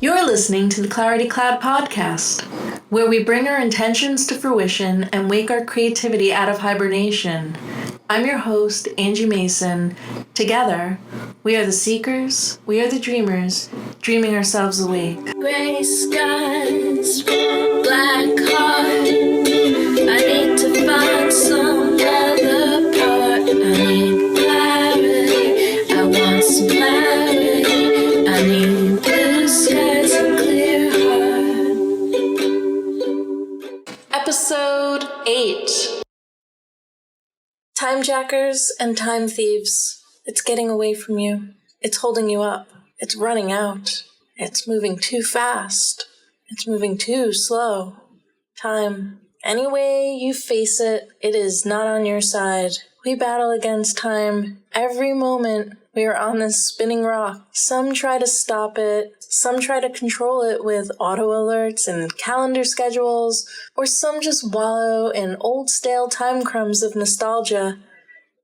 You're listening to the Clarity Cloud podcast, where we bring our intentions to fruition and wake our creativity out of hibernation. I'm your host, Angie Mason. Together, we are the seekers, we are the dreamers, dreaming ourselves awake. Gray skies, black heart. I need to find some other part. I need clarity. I want some clarity. I need blue skies and clear heart. Episode 8. Time jackers and time thieves. It's getting away from you. It's holding you up. It's running out. It's moving too fast. It's moving too slow. Time. Any way you face it, it is not on your side. We battle against time every moment we are on this spinning rock. Some try to stop it. Some try to control it with auto alerts and calendar schedules, or some just wallow in old stale time crumbs of nostalgia,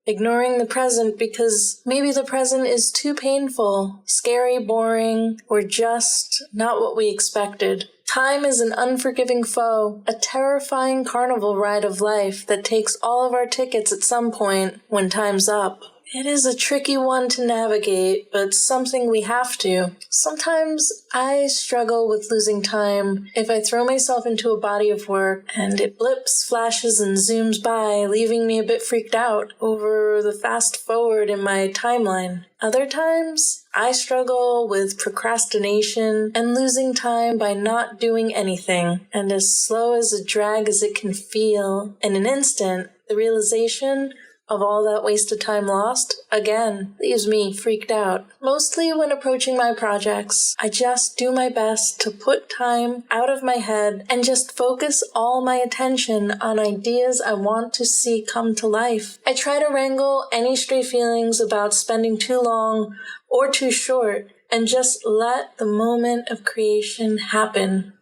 ignoring the present because maybe the present is too painful, scary, boring, or just not what we expected. Time is an unforgiving foe, a terrifying carnival ride of life that takes all of our tickets at some point when time's up. It is a tricky one to navigate, but something we have to. Sometimes I struggle with losing time if I throw myself into a body of work and it blips, flashes, and zooms by, leaving me a bit freaked out over the fast forward in my timeline. Other times, I struggle with procrastination and losing time by not doing anything, and as slow as a drag as it can feel, in an instant, the realization of all that wasted time lost, again, leaves me freaked out. Mostly when approaching my projects, I just do my best to put time out of my head and just focus all my attention on ideas I want to see come to life. I try to wrangle any stray feelings about spending too long or too short and just let the moment of creation happen.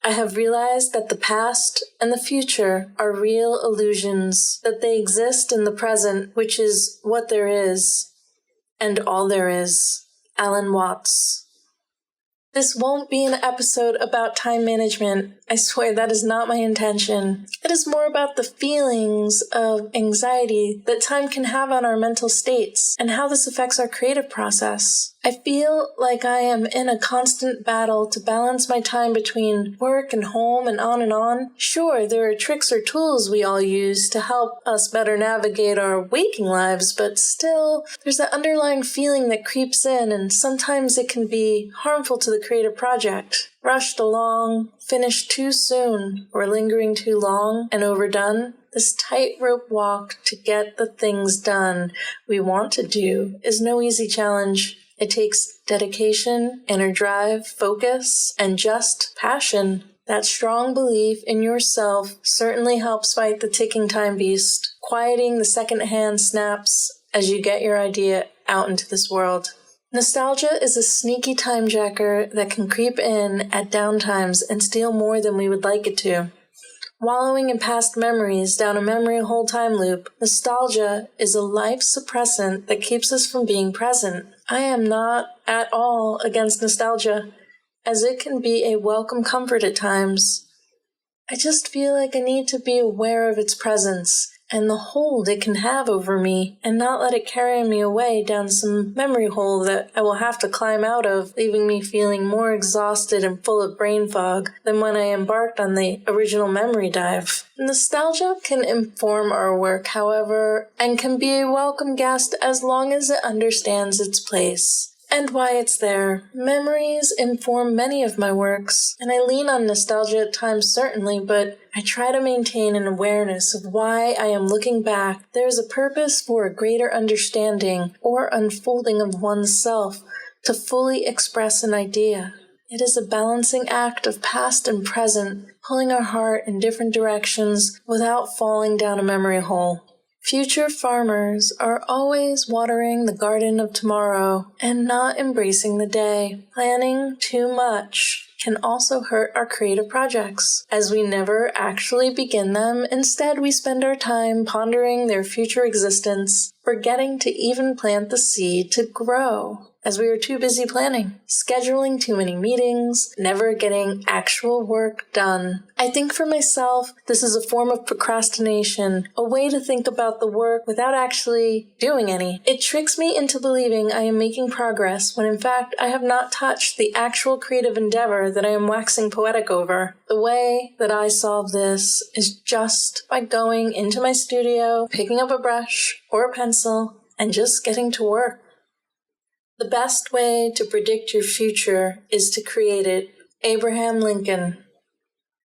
I have realized that the past and the future are real illusions, that they exist in the present, which is what there is, and all there is. Alan Watts. This won't be an episode about time management. I swear that is not my intention. It is more about the feelings of anxiety that time can have on our mental states and how this affects our creative process. I feel like I am in a constant battle to balance my time between work and home and on and on. Sure, there are tricks or tools we all use to help us better navigate our waking lives, but still, there's that underlying feeling that creeps in, and sometimes it can be harmful to the creative project. Rushed along, finished too soon, or lingering too long and overdone. This tightrope walk to get the things done we want to do is no easy challenge. It takes dedication, inner drive, focus, and just passion. That strong belief in yourself certainly helps fight the ticking time beast, quieting the second-hand snaps as you get your idea out into this world. Nostalgia is a sneaky time jacker that can creep in at downtimes and steal more than we would like it to. Wallowing in past memories down a memory hole time loop, nostalgia is a life suppressant that keeps us from being present. I am not at all against nostalgia, as it can be a welcome comfort at times. I just feel like I need to be aware of its presence and the hold it can have over me, and not let it carry me away down some memory hole that I will have to climb out of, leaving me feeling more exhausted and full of brain fog than when I embarked on the original memory dive. Nostalgia can inform our work, however, and can be a welcome guest as long as it understands its place and why it's there. Memories inform many of my works, and I lean on nostalgia at times certainly, but I try to maintain an awareness of why I am looking back. There is a purpose for a greater understanding or unfolding of oneself to fully express an idea. It is a balancing act of past and present, pulling our heart in different directions without falling down a memory hole. Future farmers are always watering the garden of tomorrow and not embracing the day. Planning too much can also hurt our creative projects, as we never actually begin them. Instead, we spend our time pondering their future existence, forgetting to even plant the seed to grow, as we were too busy planning, scheduling too many meetings, never getting actual work done. I think for myself, this is a form of procrastination, a way to think about the work without actually doing any. It tricks me into believing I am making progress when in fact I have not touched the actual creative endeavor that I am waxing poetic over. The way that I solve this is just by going into my studio, picking up a brush or a pencil, and just getting to work. The best way to predict your future is to create it. Abraham Lincoln.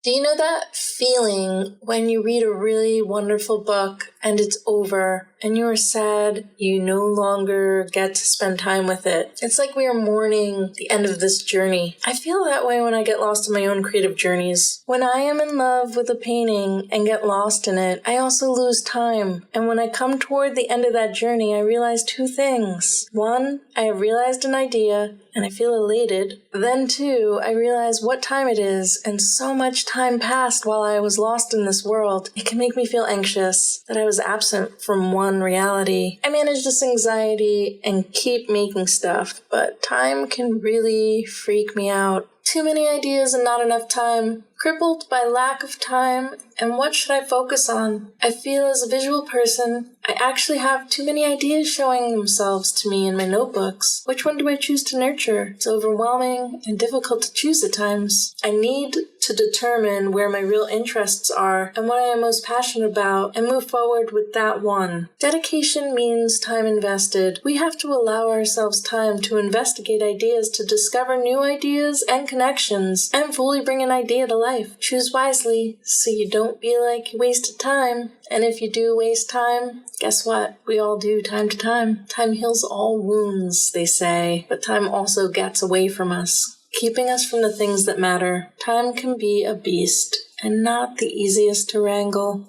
Do you know that feeling when you read a really wonderful book and it's over and you are sad you no longer get to spend time with it? It's like we are mourning the end of this journey. I feel that way when I get lost in my own creative journeys. When I am in love with a painting and get lost in it, I also lose time. And when I come toward the end of that journey, I realize two things. One, I have realized an idea and I feel elated. Then two, I realize what time it is, and so much time passed while I was lost in this world. It can make me feel anxious that I was absent from one reality. I manage this anxiety and keep making stuff, but time can really freak me out. Too many ideas and not enough time. Crippled by lack of time, and what should I focus on? I feel as a visual person, I actually have too many ideas showing themselves to me in my notebooks. Which one do I choose to nurture? It's overwhelming and difficult to choose at times. I need to determine where my real interests are and what I am most passionate about and move forward with that one. Dedication means time invested. We have to allow ourselves time to investigate ideas, to discover new ideas and connections, and fully bring an idea to life. Choose wisely so you don't feel like you wasted time. And if you do waste time, guess what? We all do time to time. Time heals all wounds, they say, but time also gets away from us, keeping us from the things that matter. Time can be a beast and not the easiest to wrangle.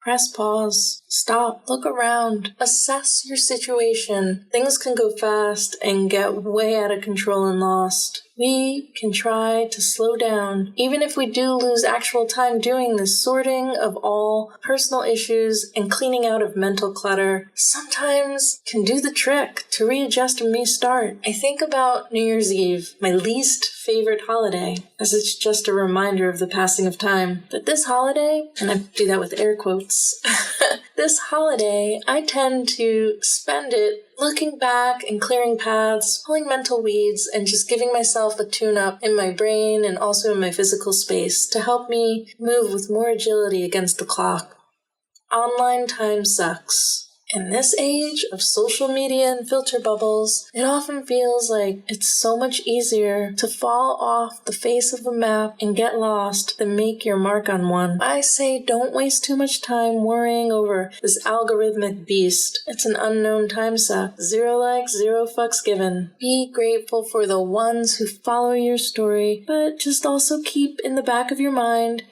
Press pause. Stop. Look around. Assess your situation. Things can go fast and get way out of control and lost. We can try to slow down, even if we do lose actual time doing this sorting of all personal issues and cleaning out of mental clutter. Sometimes can do the trick to readjust and restart. I think about New Year's Eve, my least favorite holiday, as it's just a reminder of the passing of time. But this holiday, and I do that with air quotes, this holiday, I tend to spend it looking back and clearing paths, pulling mental weeds, and just giving myself a tune-up in my brain and also in my physical space to help me move with more agility against the clock. Online time sucks. In this age of social media and filter bubbles, it often feels like it's so much easier to fall off the face of a map and get lost than make your mark on one. I say don't waste too much time worrying over this algorithmic beast. It's an unknown time suck. 0 likes, 0 fucks given. Be grateful for the ones who follow your story, but just also keep in the back of your mind,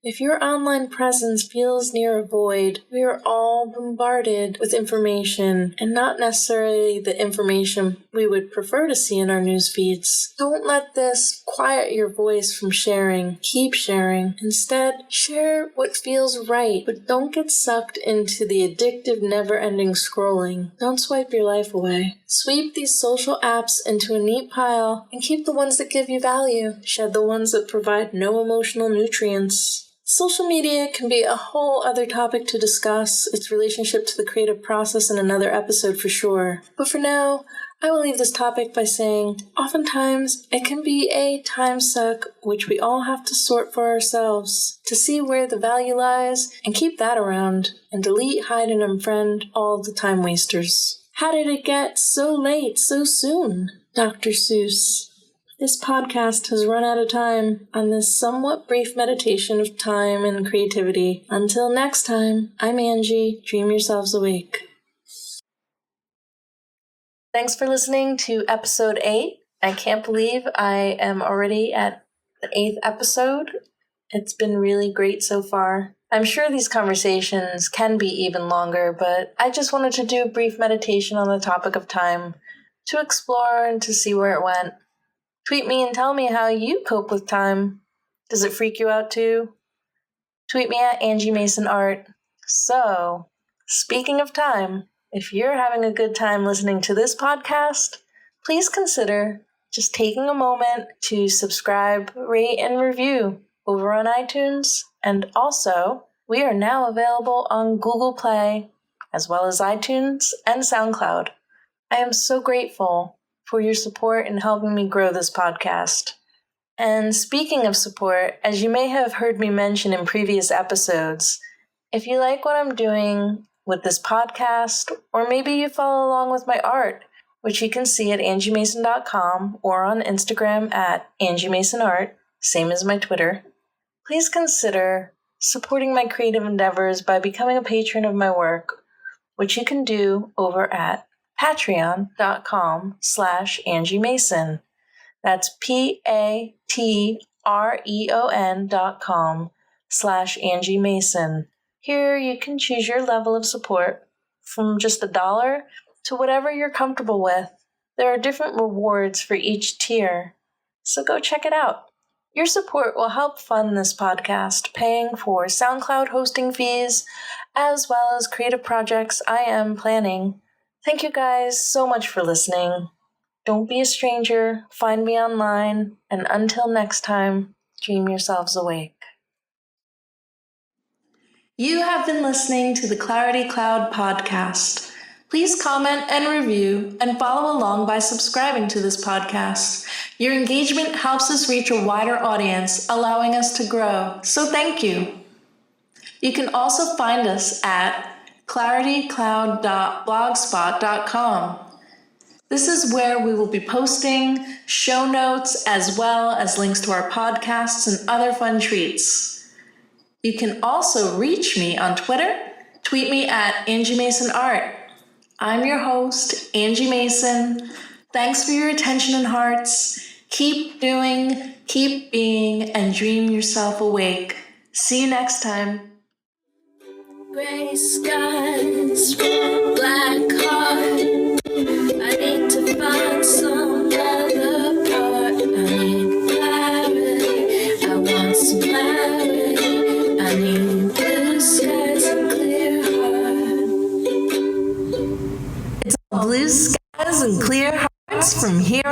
if your online presence feels near a void, we are all bombarded with information, and not necessarily the information we would prefer to see in our news feeds. Don't let this quiet your voice from sharing. Keep sharing. Instead, share what feels right, but don't get sucked into the addictive, never-ending scrolling. Don't swipe your life away. Sweep these social apps into a neat pile and keep the ones that give you value. Shed the ones that provide no emotional nutrients. Social media can be a whole other topic to discuss, its relationship to the creative process in another episode for sure. But for now, I will leave this topic by saying, oftentimes it can be a time suck which we all have to sort for ourselves, to see where the value lies and keep that around, and delete, hide, and unfriend all the time wasters. How did it get so late so soon? Dr. Seuss. This podcast has run out of time on this somewhat brief meditation of time and creativity. Until next time, I'm Angie. Dream yourselves awake. Thanks for listening to episode 8. I can't believe I am already at the 8th episode. It's been really great so far. I'm sure these conversations can be even longer, but I just wanted to do a brief meditation on the topic of time to explore and to see where it went. Tweet me and tell me how you cope with time. Does it freak you out too? Tweet me at Angie Mason Art. So, speaking of time, If you're having a good time listening to this podcast, please consider just taking a moment to subscribe, rate, and review over on iTunes. And also, we are now available on Google Play, as well as iTunes and SoundCloud. I am so grateful for your support in helping me grow this podcast. And speaking of support, as you may have heard me mention in previous episodes, if you like what I'm doing with this podcast, or maybe you follow along with my art, which you can see at angiemason.com or on Instagram at angiemasonart, same as my Twitter, please consider supporting my creative endeavors by becoming a patron of my work, which you can do over at patreon.com/angiemason. That's patreon.com/angiemason. Here you can choose your level of support from just $1 to whatever you're comfortable with. There are different rewards for each tier, so go check it out. Your support will help fund this podcast, paying for SoundCloud hosting fees, as well as creative projects I am planning. Thank you guys so much for listening. Don't be a stranger, find me online, and until next time, dream yourselves awake. You have been listening to the Clarity Cloud podcast. Please comment and review and follow along by subscribing to this podcast. Your engagement helps us reach a wider audience, allowing us to grow, so thank you. You can also find us at claritycloud.blogspot.com. This is where we will be posting show notes as well as links to our podcasts and other fun treats. You can also reach me on Twitter. Tweet me at Angie Mason Art. I'm your host, Angie Mason. Thanks for your attention and hearts. Keep doing, keep being, and dream yourself awake. See you next time. Gray skies, black heart. I need to find some other part. I need clarity. I want some clarity. I need blue skies and clear heart. It's all blue skies and clear hearts from here